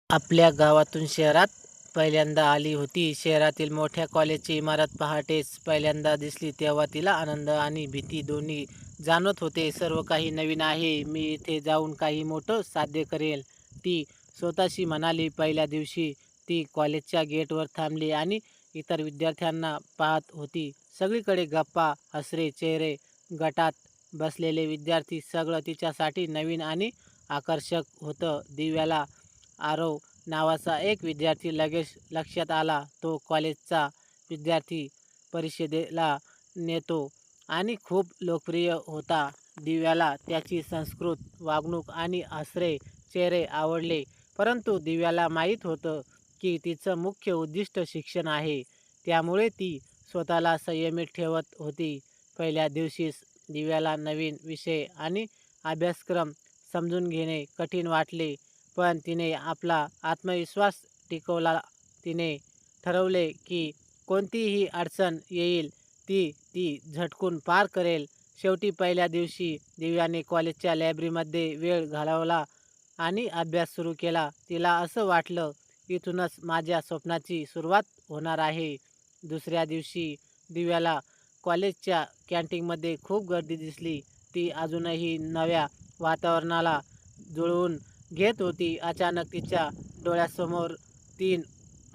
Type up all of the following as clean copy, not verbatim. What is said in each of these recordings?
आपल्या गावातून शहरात पहिल्यांदा आली होती. शहरातील मोठ्या कॉलेजची इमारत पहाटेच पहिल्यांदा दिसली तेव्हा तिला आनंद आणि भीती दोन्ही जाणवत होते. सर्व काही नवीन आहे. मी इथे जाऊन काही मोठं साध्य करेल, ती स्वतःशी म्हणाली. पहिल्या दिवशी ती कॉलेजच्या गेटवर थांबली आणि इतर विद्यार्थ्यांना पाहत होती. सगळीकडे गप्पा, हसरे चेहरे, गटात बसलेले विद्यार्थी, सगळं तिच्यासाठी नवीन आणि आकर्षक होतं. दिव्याला आरव नावाचा एक विद्यार्थी लगेच लक्षात आला. तो कॉलेजचा विद्यार्थी परिषदेला नेतो आणि खूप लोकप्रिय होता. दिव्याला त्याची संस्कृत वागणूक आणि हसरे चेहरे आवडले. परंतु दिव्याला माहीत होतं की तिचं मुख्य उद्दिष्ट शिक्षण आहे. त्यामुळे ती स्वतःला संयमित ठेवत होती. पहिल्या दिवशीच दिव्याला नवीन विषय आणि अभ्यासक्रम समजून घेणे कठीण वाटले. पण तिने आपला आत्मविश्वास टिकवला. तिने ठरवले की कोणतीही अडचण येईल ती ती झटकून पार करेल. शेवटी पहिल्या दिवशी दिव्याने कॉलेजच्या लायब्ररीमध्ये वेळ घालवला आणि अभ्यास सुरू केला. तिला असं वाटलं, इथूनच माझ्या स्वप्नाची सुरुवात होणार आहे. दुसऱ्या दिवशी दिव्याला कॉलेजच्या कॅन्टीनमध्ये खूप गर्दी दिसली. ती अजूनही नव्या वातावरणाला जुळवून घेत होती. अचानक तिच्या डोळ्यासमोर 3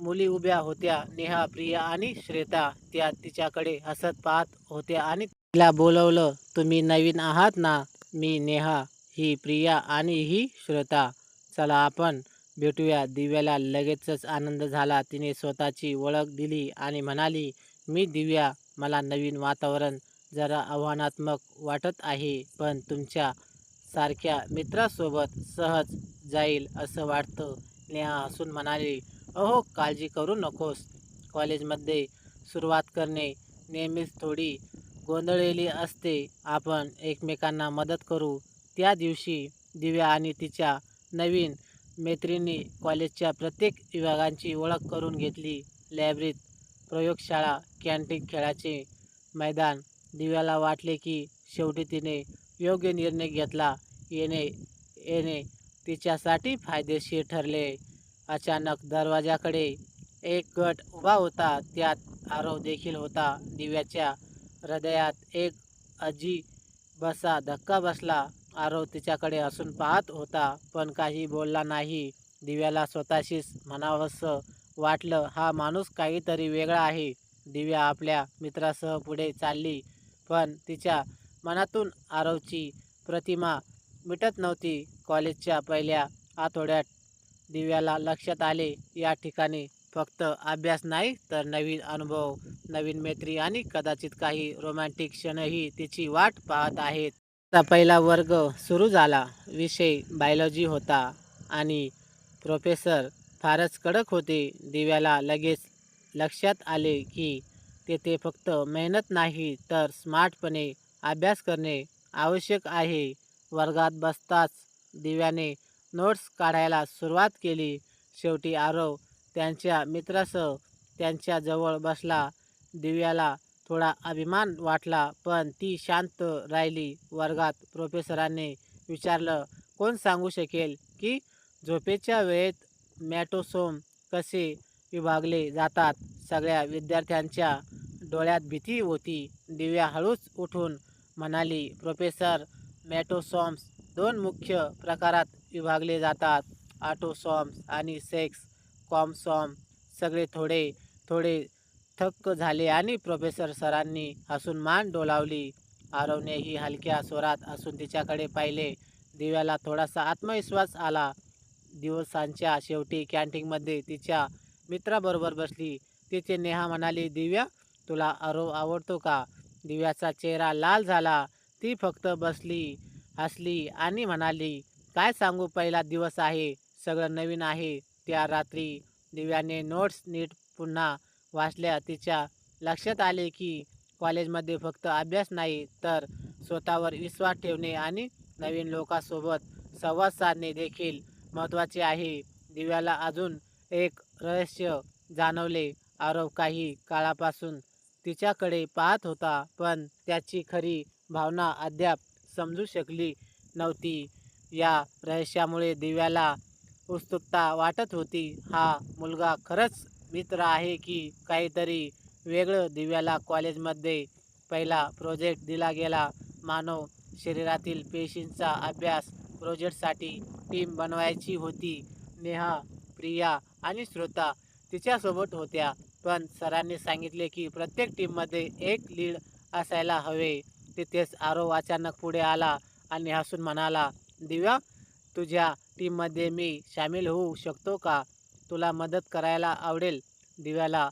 मुली उभ्या होत्या. नेहा, प्रिया आणि श्वेता. त्या तिच्याकडे हसत पाहत होत्या आणि तिला बोलवलं. तुम्ही नवीन आहात ना? मी नेहा, ही प्रिया आणि ही श्वेता. चला आपण भेटूया. दिव्याला लगेचच आनंद झाला. तिने स्वतःची ओळख दिली आणि म्हणाली, मी दिव्या. मला नवीन वातावरण जरा आव्हानात्मक वाटत आहे, पण तुमच्या सारख्या मित्रासोबत सहज जाईल असं वाटतं. नेहा हसून म्हणाली, अहो काळजी करू नकोस. कॉलेजमध्ये सुरुवात करणे नेहमीच थोडी गोंधळलेली असते. आपण एकमेकांना मदत करू. त्या दिवशी दिव्या आणि तिच्या नवीन मैत्रिणी कॉलेजच्या प्रत्येक विभागांची ओळख करून घेतली. लायब्ररीत, प्रयोगशाळा, कॅन्टीन, खेळाचे मैदान. दिव्याला वाटले की शेवटी तिने योग्य निर्णय घेतला. येणे येणे तिच्यासाठी फायदेशीर ठरले. अचानक दरवाजाकडे एक गट उभा होता. त्यात आरव देखील होता. दिव्याच्या हृदयात एक अजीबसा धक्का बसला. आरव तिच्याकडे हसून पाहत होता, पण काही बोलला नाही. दिव्याला स्वतःशीच म्हणावंसं वाटलं, हा माणूस काहीतरी वेगळा आहे. दिव्या आपल्या मित्रासह पुढे चालली, पण तिच्या मनातून आरवची प्रतिमा मिटत नव्हती. कॉलेजच्या पहिल्या आठवड्यात दिव्याला लक्षात आले, या ठिकाणी फक्त अभ्यास नाही तर नवीन अनुभव, नवीन मैत्री आणि कदाचित काही रोमॅन्टिक क्षणही तिची वाट पाहत आहेत. आता पहिला वर्ग सुरू झाला. विषय बायोलॉजी होता आणि प्रोफेसर फारच कडक होते. दिव्याला लगेच लक्षात आले की तेथे फक्त मेहनत नाही तर स्मार्टपणे अभ्यास करणे आवश्यक आहे. वर्गात बसताच दिव्याने नोट्स काढायला सुरुवात केली. शेवटी आरव त्यांच्या मित्रासह त्यांच्याजवळ बसला. दिव्याला थोडा अभिमान वाटला, पण ती शांत राहिली. वर्गात प्रोफेसरांनी विचारलं, कोण सांगू शकेल की झोपेच्या वेळेत मॅटोसोम कसे विभागले जातात? सगळ्या विद्यार्थ्यांच्या डोळ्यात भीती होती. दिव्या हळूच उठून म्हणाली, प्रोफेसर, मॅटोसोम्स 2 मुख्य प्रकारात विभागले जातात, ऑटोसोम्स आणि सेक्स कॉमसोम. सगळे थोडे थोडे थक्क झाले आणि प्रोफेसर सरांनी हसून मान डोलावली. आरवनेही हलक्या स्वरात हसून तिच्याकडे पाहिले. दिव्याला थोडासा आत्मविश्वास आला. दिवसांच्या शेवटी कॅन्टीनमध्ये तिच्या मित्राबरोबर बसली. तिचे नेहा म्हणाली, दिव्या, तुला आरव आवडतो का? दिव्याचा चेहरा लाल झाला. ती फक्त बसली, हसली आणि म्हणाली, काय सांगू, पहिला दिवस आहे, सगळं नवीन आहे. त्या रात्री दिव्याने नोट्स नीट पुन्हा वाचल्या. तिच्या लक्षात आले की कॉलेजमध्ये फक्त अभ्यास नाही तर स्वतःवर विश्वास ठेवणे आणि नवीन लोकांसोबत संवाद साधणे देखील महत्त्वाचे आहे. दिव्याला अजून एक रहस्य जाणवले. आरव काही काळापासून तिच्याकडे पाहत होता, पण त्याची खरी भावना अद्याप समजू शकली नव्हती. या रहस्यामुळे दिव्याला उत्सुकता वाटत होती. हा मुलगा खरंच मित्र आहे की काहीतरी वेगळं. दिव्याला कॉलेजमध्ये पहिला प्रोजेक्ट दिला गेला. मानव शरीरातील पेशींचा अभ्यास. प्रोजेक्टसाठी टीम बनवायची होती. नेहा, प्रिया आणि श्रोता तिच्यासोबत होत्या. पण सरांनी सांगितले की प्रत्येक टीममध्ये एक लीड असायला हवे. तिथेच आरव अचानक पुढे आला आणि हसून म्हणाला, दिव्या, तुझ्या टीममध्ये मी सामील होऊ शकतो का? तुला मदत करायला आवडेल. दिव्याला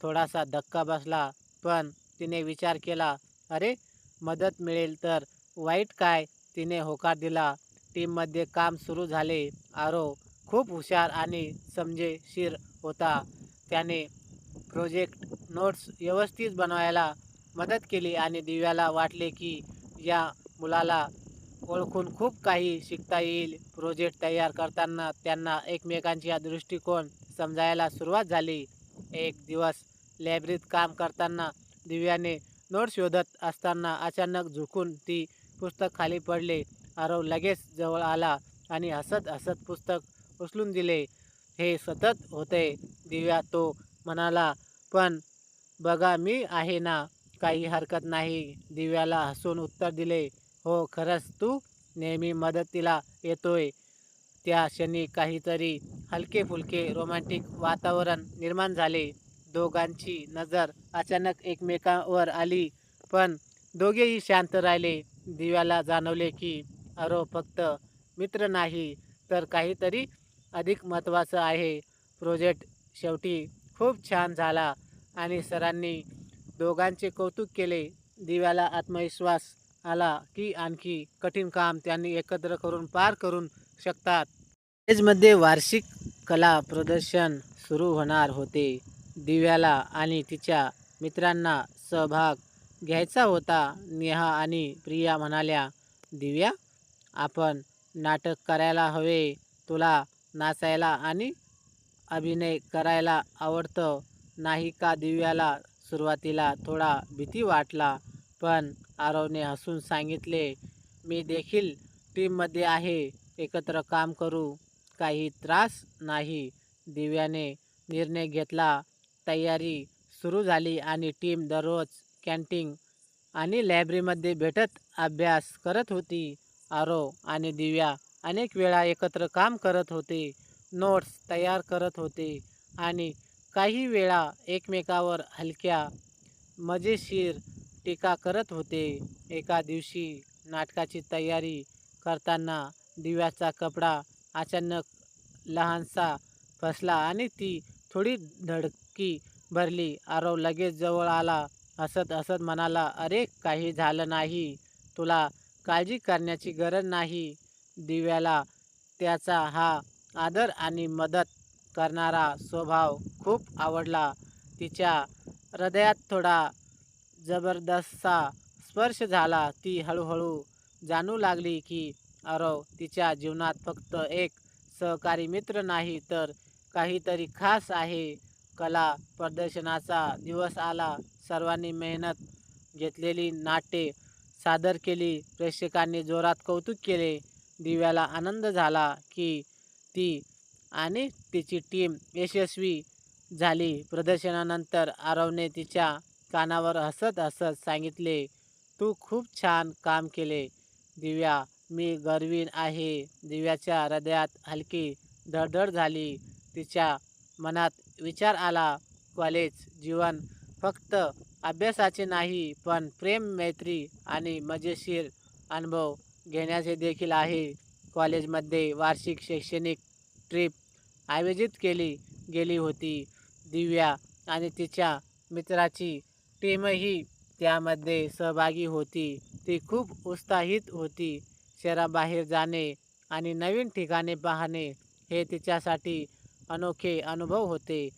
थोडासा धक्का बसला, पण तिने विचार केला, अरे, मदत मिळेल तर वाईट काय? तिने होकार दिला. टीममध्ये काम सुरू झाले. आरव खूप हुशार आणि समजेशीर होता. त्याने प्रोजेक्ट नोट्स व्यवस्थित बनवायला मदत केली आणि दिव्याला वाटले की या मुलाला ओळखून खूप काही शिकता येईल. प्रोजेक्ट तयार करताना त्यांना एकमेकांचा दृष्टिकोन समजायला सुरुवात झाली. एक दिवस लायब्ररीत काम करताना दिव्याने नोट शोधत असताना अचानक झुकून ती पुस्तक खाली पडले. आरव लगेच जवळ आला आणि हसत हसत पुस्तक उचलून दिले. हे सतत होते, दिव्या, तो म्हणाला, पण बघा मी आहे ना, काही हरकत नाही. दिव्याला हसून उत्तर दिले, हो, खरंच तू नेहमी मदतीला येतोय. त्या क्षणी काहीतरी हलके फुलके रोमॅन्टिक वातावरण निर्माण झाले. दोघांची नजर अचानक एकमेकांवर आली, पण दोघेही शांत राहिले. दिव्याला जाणवले की आरव फक्त मित्र नाही, तर काहीतरी अधिक महत्त्वाचं आहे. प्रोजेक्ट शेवटी खूप छान झाला आणि सरांनी दोघांचे कौतुक केले. दिव्याला आत्मविश्वास आला की आणखी कठीण काम त्यांनी एकत्र करून पार करू शकतात. कॉलेजमध्ये वार्षिक कला प्रदर्शन सुरू होणार होते. दिव्याला आणि तिच्या मित्रांना सहभाग घ्यायचा होता. नेहा आणि प्रिया म्हणाल्या, दिव्या, आपण नाटक करायला हवे. तुला नाचायला आणि अभिनय करायला आवडतं, नाही का? दिव्याला सुरुवातीला थोडा भीती वाटला, पण आरवने हसून सांगितले, मी देखील टीममध्ये आहे. एकत्र काम करू. काही त्रास नाही. दिव्याने निर्णय घेतला. तयारी सुरू झाली आणि टीम दररोज कॅन्टीन आणि लायब्ररीमध्ये भेटत अभ्यास करत होती. आरव आणि दिव्या अनेक वेळा एकत्र काम करत होते. नोट्स तयार करत होते आणि काही वेळा एकमेकावर हलक्या मजेशीर टीका करत होते. एका दिवशी नाटकाची तयारी करताना दिव्याचा कपडा अचानक लहानसा फसला आणि ती थोडी धडकी भरली. आरव लगेच जवळ आला. हसत हसत म्हणाला, अरे, काही झालं नाही. तुला काळजी करण्याची गरज नाही. दिव्याला त्याचा हा आदर आणि मदत करणारा स्वभाव खूप आवडला. तिच्या हृदयात थोडा जबरदस्तचा स्पर्श झाला. ती हळूहळू जाणू लागली की आरव तिच्या जीवनात फक्त एक सहकारी मित्र नाही, तर काहीतरी खास आहे. कला प्रदर्शनाचा दिवस आला. सर्वांनी मेहनत घेतलेली नाट्ये सादर केली. प्रेक्षकांनी जोरात कौतुक केले. दिव्याला आनंद झाला की ती आणि तिची टीम यशस्वी झाली. प्रदर्शनानंतर आरवने तिच्या कानावर हसत हसत सांगितले, तू खूप छान काम केले, दिव्या. मी गर्वित आहे. दिव्याच्या हृदयात हलकी धडधड झाली. तिच्या मनात विचार आला, कॉलेज जीवन फक्त अभ्यासाचे नाही, पण प्रेम, मैत्री आणि मजेशीर अनुभव घेण्याचे देखील आहे. कॉलेजमध्ये वार्षिक शैक्षणिक ट्रिप आयोजित केली गेली होती. दिव्या आणि तिच्या मित्राची टीमही त्यामध्ये सहभागी होती. ती खूप उत्साहित होती. शहराबाहेर जाणे आणि नवीन ठिकाणे पाहणे हे तिच्यासाठी अनोखे अनुभव होते.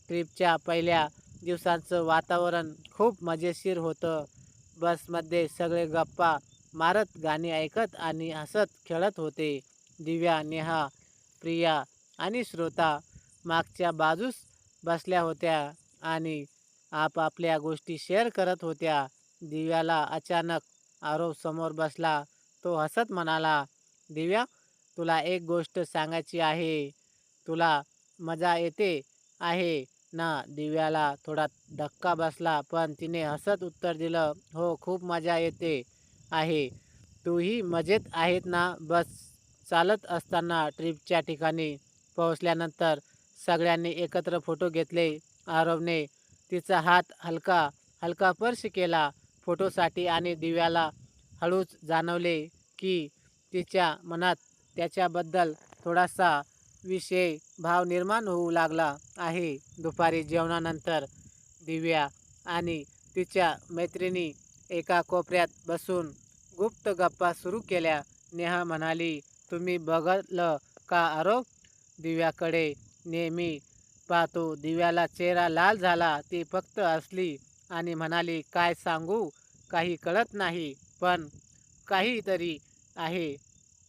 ट्रिपच्या पहिल्या दिवसाचं वातावरण खूप मजेशीर होतं. बसमध्ये सगळे गप्पा मारत, गाणी ऐकत आणि हसत खेळत होते. दिव्या, नेहा, प्रिया आणि श्रोता मागच्या बाजूस बसल्या होत्या आणि आपापल्या गोष्टी शेअर करत होत्या. दिव्याला अचानक आरव समोर बसला. तो हसत म्हणाला, दिव्या, तुला एक गोष्ट सांगायची आहे. तुला मजा येते आहे ना? दिव्याला थोडा धक्का बसला, पण तिने हसत उत्तर दिलं, हो, खूप मजा येते आहे. तूही मजेत आहेत ना? बस चालत असताना ट्रिपच्या ठिकाणी पोहोचल्यानंतर सगळ्यांनी एकत्र फोटो घेतले. आरवने तिचा हात हलका हलका स्पर्श केला फोटोसाठी आणि दिव्याला हळूच जाणवले की तिच्या मनात त्याच्याबद्दल थोडासा विषय भाव निर्माण होऊ लागला आहे. दुपारी जेवणानंतर दिव्या आणि तिच्या मैत्रिणी एका कोपऱ्यात बसून गुप्त गप्पा सुरू केल्या. नेहा म्हणाली, तुम्ही बघलं का आरव? दिव्याकडे नेहमी पाहतो. दिव्याला चेहरा लाल झाला. ती फक्त हसली आणि म्हणाली, काय सांगू, काही कळत नाही, पण काहीतरी आहे.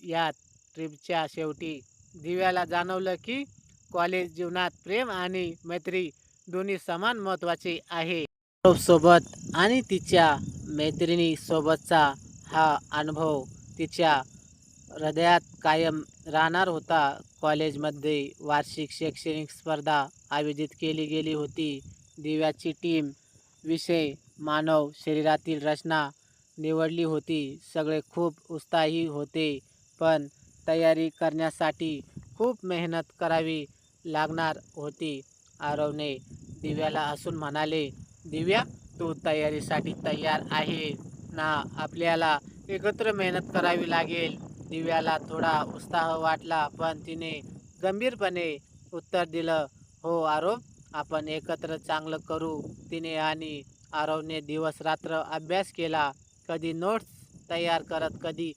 या ट्रिपच्या शेवटी दिव्याला जाणवलं की कॉलेज जीवनात प्रेम आणि मैत्री दोन्ही समान महत्त्वाचे आहे. सोबत आणि तिच्या मैत्रिणीसोबतचा हा अनुभव तिच्या हृदयात कायम राहणार होता. कॉलेजमध्ये वार्षिक शैक्षणिक स्पर्धा आयोजित केली गेली होती. दिव्याची टीम विषय मानव शरीरातील रचना निवडली होती. सगळे खूप उत्साही होते, पण तयारी करण्यासाठी खूप मेहनत करावी लागणार होती. आरवने दिव्याला हसून म्हणाले, दिव्या, तू तयारीसाठी तयार आहे ना? आपल्याला एकत्र मेहनत करावी लागेल. दिव्याला थोडा उत्साह वाटला, पण तिने गंभीरपणे उत्तर दिलं, हो आरव, आपण एकत्र चांगलं करू. तिने आणि आरवने दिवस रात्र अभ्यास केला. कधी नोट्स तयार करत, कधी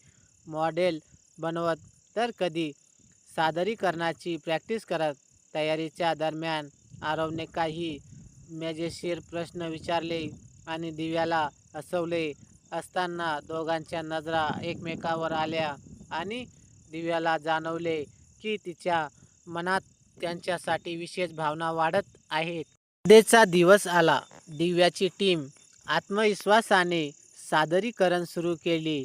मॉडेल बनवत, तर कधी सादरीकरणाची प्रॅक्टिस करत. तयारीच्या दरम्यान आरवने काही मजेशीर प्रश्न विचारले आणि दिव्याला हसवले असताना दोघांच्या नजरा एकमेकावर आल्या आणि दिव्याला जाणवले की तिच्या मनात त्यांच्यासाठी विशेष भावना वाढत आहेत. स्पर्धेचा दिवस आला. दिव्याची टीम आत्मविश्वासाने सादरीकरण सुरू केले.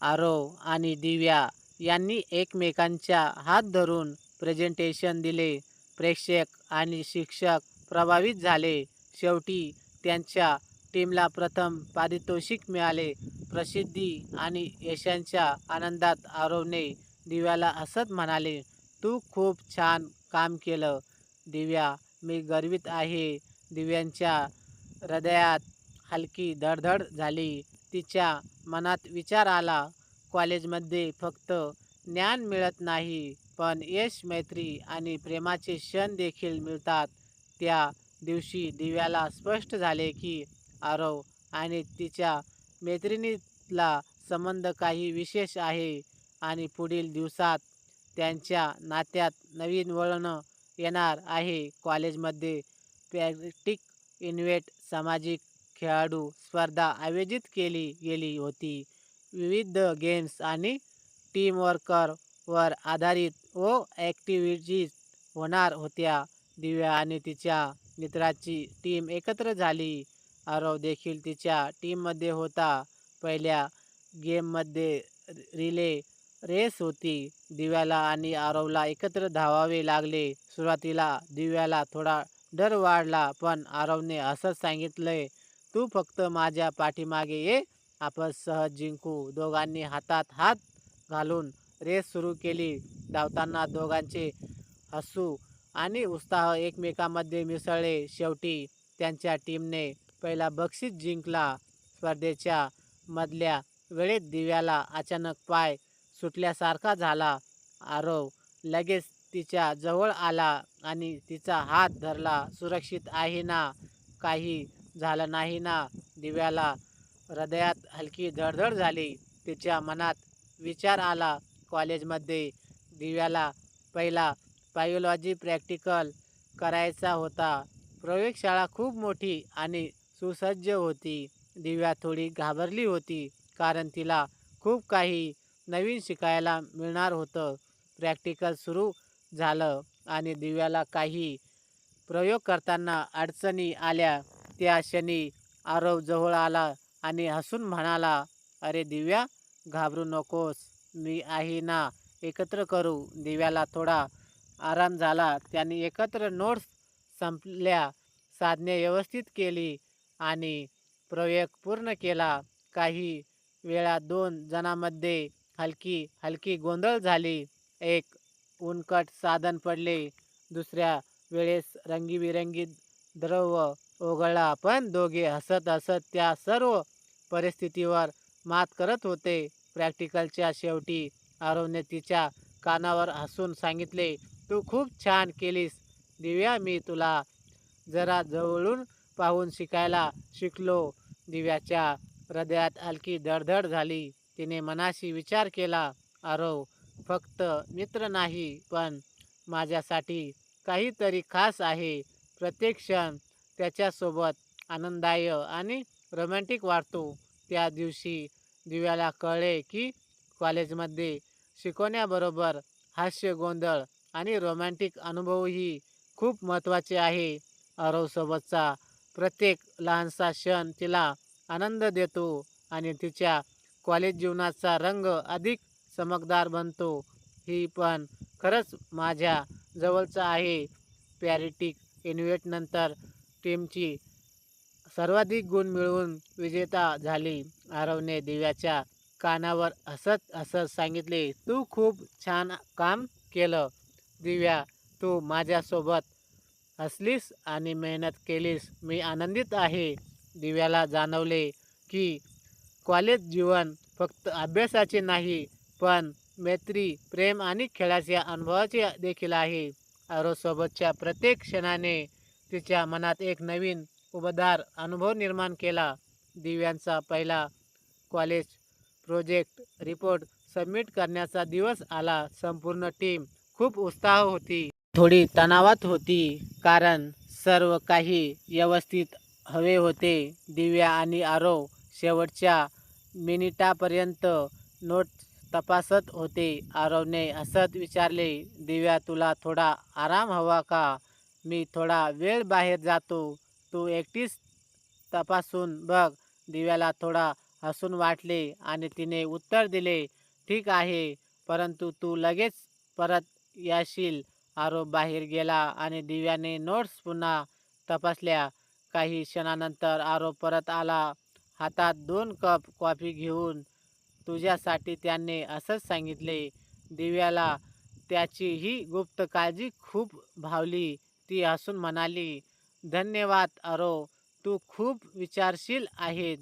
आरव आणि दिव्या यांनी एकमेकांच्या हात धरून प्रेझेंटेशन दिले. प्रेक्षक आणि शिक्षक प्रभावित झाले. शेवटी त्यांच्या टीमला प्रथम पारितोषिक मिळाले. प्रसिद्धी आणि यशाच्या आनंदात आरवने दिव्याला हसत म्हणाले, तू खूप छान काम केलं दिव्या, मी गर्वित आहे. दिव्यांच्या हृदयात हलकी धडधड झाली. तिच्या मनात विचार आला, कॉलेजमध्ये फक्त ज्ञान मिळत नाही, पण यश, मैत्री आणि प्रेमाचे क्षण देखील मिळतात. त्या दिवशी दिव्याला स्पष्ट झाले की आरव आणि तिच्या मैत्रिणीतला संबंध काही विशेष आहे आणि पुढील दिवसात त्यांच्या नात्यात नवीन वळण येणार आहे. कॉलेजमध्ये प्रॅक्टिक इव्हेंट, सामाजिक खेळाडू स्पर्धा आयोजित केली गेली होती. विविध गेम्स आणि टीमवर्कवर आधारित ॲक्टिव्हिटीज होणार होत्या. दिव्या आणि तिच्या मित्राची टीम एकत्र झाली. आरव देखील तिच्या टीममध्ये होता. पहिल्या गेममध्ये रिले रेस होती. दिव्याला आणि आरवला एकत्र धावावे लागले. सुरुवातीला दिव्याला थोडा डर वाटला, पण आरवने हसत सांगितले, तू फक्त माझ्या पाठीमागे ये, आपण सहज जिंकू. दोघांनी हातात हात घालून रेस सुरू केली. धावताना दोघांचे हसू आणि उत्साह एकमेकांमध्ये मिसळले. शेवटी त्यांच्या टीमने पहिला बक्षीस जिंकला. स्पर्धेच्या मधल्या वेळेत दिव्याला अचानक पाय सुटल्यासारखा झाला. आरव लगेच तिच्या जवळ आला आणि तिचा हात धरला. सुरक्षित आहे ना? काही झालं नाही ना? दिव्याला हृदयात हलकी धडधड झाली. तिच्या मनात विचार आला, कॉलेजमध्ये दिव्याला पहिला बायोलॉजी प्रॅक्टिकल करायचा होता. प्रयोगशाळा खूप मोठी आणि सुसज्ज होती. दिव्या थोडी घाबरली होती, कारण तिला खूप काही नवीन शिकायला मिळणार होतं. प्रॅक्टिकल सुरू झालं आणि दिव्याला काही प्रयोग करताना अडचणी आल्या. त्या क्षणी आरव जवळ आला आणि हसून म्हणाला, अरे दिव्या, घाबरू नकोस, मी आहे ना. एकत्र करू. दिव्याला थोडा आराम झाला. त्याने एकत्र नोट्स संपल्या, साधने व्यवस्थित केली आणि प्रयोग पूर्ण केला. काही वेळा दोन जणांमध्ये हलकी हलकी गोंधळ झाली. एक उनकट साधन पडले. दुसऱ्या वेळेस रंगीबिरंगी द्रव ओघळला. पण दोघे हसत हसत त्या सर्व परिस्थितीवर मात करत होते. प्रॅक्टिकलच्या शेवटी आरवने तिच्या कानावर हसून सांगितले, तू खूप छान केलीस दिव्या. मी तुला जरा जवळून पाहून शिकायला शिकलो. दिव्याच्या हृदयात हलकी धडधड झाली. तिने मनाशी विचार केला, आरव फक्त मित्र नाही, पण माझ्यासाठी काहीतरी खास आहे. प्रत्येक क्षण त्याच्यासोबत आनंददायी आणि रोमॅन्टिक वाटतो. त्या दिवशी दिव्याला कळले की कॉलेजमध्ये शिकवण्याबरोबर हास्य, गोंधळ आणि रोमॅन्टिक अनुभवही खूप महत्त्वाचे आहे. आरवसोबतचा प्रत्येक लहानसा क्षण तिला आनंद देतो आणि तिच्या कॉलेज जीवनाचा रंग अधिक चमकदार बनतो. ही पण खरंच माझ्या जवळचं आहे. पॅरिटिक इव्हेंटनंतर टीमची सर्वाधिक गुण मिळवून विजेता झाली. आरवने दिव्याच्या कानावर हसत हसत सांगितले, तू खूप छान काम केलं दिव्या. तू माझ्यासोबत हसलीस आणि मेहनत केलीस. मी आनंदित आहे. दिव्याला जाणवले की कॉलेज जीवन फक्त अभ्यासाचे नाही, पण मैत्री, प्रेम आणि खेळाच्या अनुभवाचे देखील आहे. आरवसोबतच्या प्रत्येक क्षणाने तिच्या मनात एक नवीन उबदार अनुभव निर्माण केला. दिव्यांचा पहिला कॉलेज प्रोजेक्ट रिपोर्ट सबमिट करण्याचा दिवस आला. संपूर्ण टीम खूप उत्साह होती. थोडी तणावात होती, कारण सर्व काही व्यवस्थित हवे होते. दिव्या आणि आरव शेवटच्या मिनिटापर्यंत नोट्स तपासत होते. आरवने हसत विचारले, दिव्या तुला थोडा आराम हवा का? मी थोडा वेळ बाहेर जातो. तू एकटीच तपासून बघ. दिव्याला थोडा हसून वाटले आणि तिने उत्तर दिले, ठीक आहे, परंतु तू लगेच परत येशील. आरव बाहेर गेला आणि दिव्याने नोट्स पुन्हा तपासल्या. काही क्षणानंतर आरव परत आला, हातात 2 कप कॉफी घेऊन. तुझ्यासाठी त्याने असंच सांगितले. दिव्याला त्याची ही गुप्त काळजी खूप भावली. ती हसून म्हणाली, धन्यवाद आरव, तू खूप विचारशील आहेस.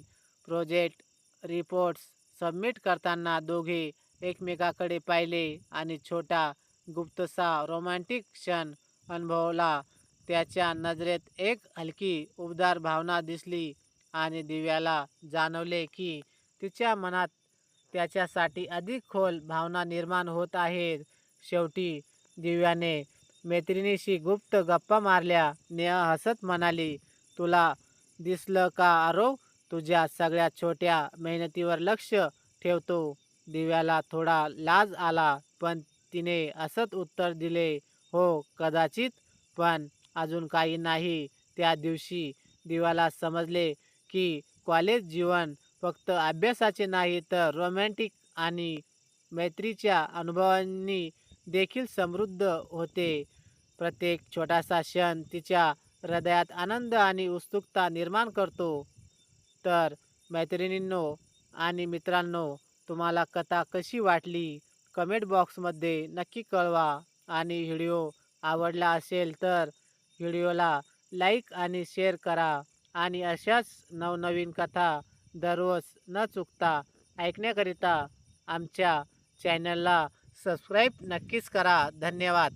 प्रोजेक्ट रिपोर्ट्स सबमिट करताना दोघे एकमेकाकडे पाहिले आणि छोटा गुप्तसा रोमॅन्टिक क्षण अनुभवला. त्याच्या नजरेत एक हलकी उबदार भावना दिसली आणि दिव्याला जाणवले की तिच्या मनात त्याच्यासाठी अधिक खोल भावना निर्माण होत आहेत. शेवटी दिव्याने मैत्रिणीशी गुप्त गप्पा मारल्या. नेहा हसत म्हणाली, तुला दिसलं का आरव, तुझ्या सगळ्या छोट्या मेहनतीवर लक्ष ठेवतो. दिव्याला थोडा लाज आला, पण तिने हसत उत्तर दिले, हो कदाचित, पण अजून काही नाही. त्या दिवशी दिव्याला समजले की कॉलेज जीवन फक्त अभ्यासाचे नाही, तर रोमॅन्टिक आणि मैत्रीच्या अनुभवांनी देखील समृद्ध होते. प्रत्येक छोटासा क्षण तिच्या हृदयात आनंद आणि उत्सुकता निर्माण करतो. तर मैत्रिणींनो आणि मित्रांनो, तुम्हाला कथा कशी वाटली कमेंट बॉक्समध्ये नक्की कळवा. आणि व्हिडिओ आवडला असेल तर व्हिडिओला लाईक आणि शेअर करा. आणि अशाच नवनवीन कथा दररोज न चुकता ऐकण्याकरिता आमच्या चॅनलला सबस्क्राईब नक्कीच करा. धन्यवाद.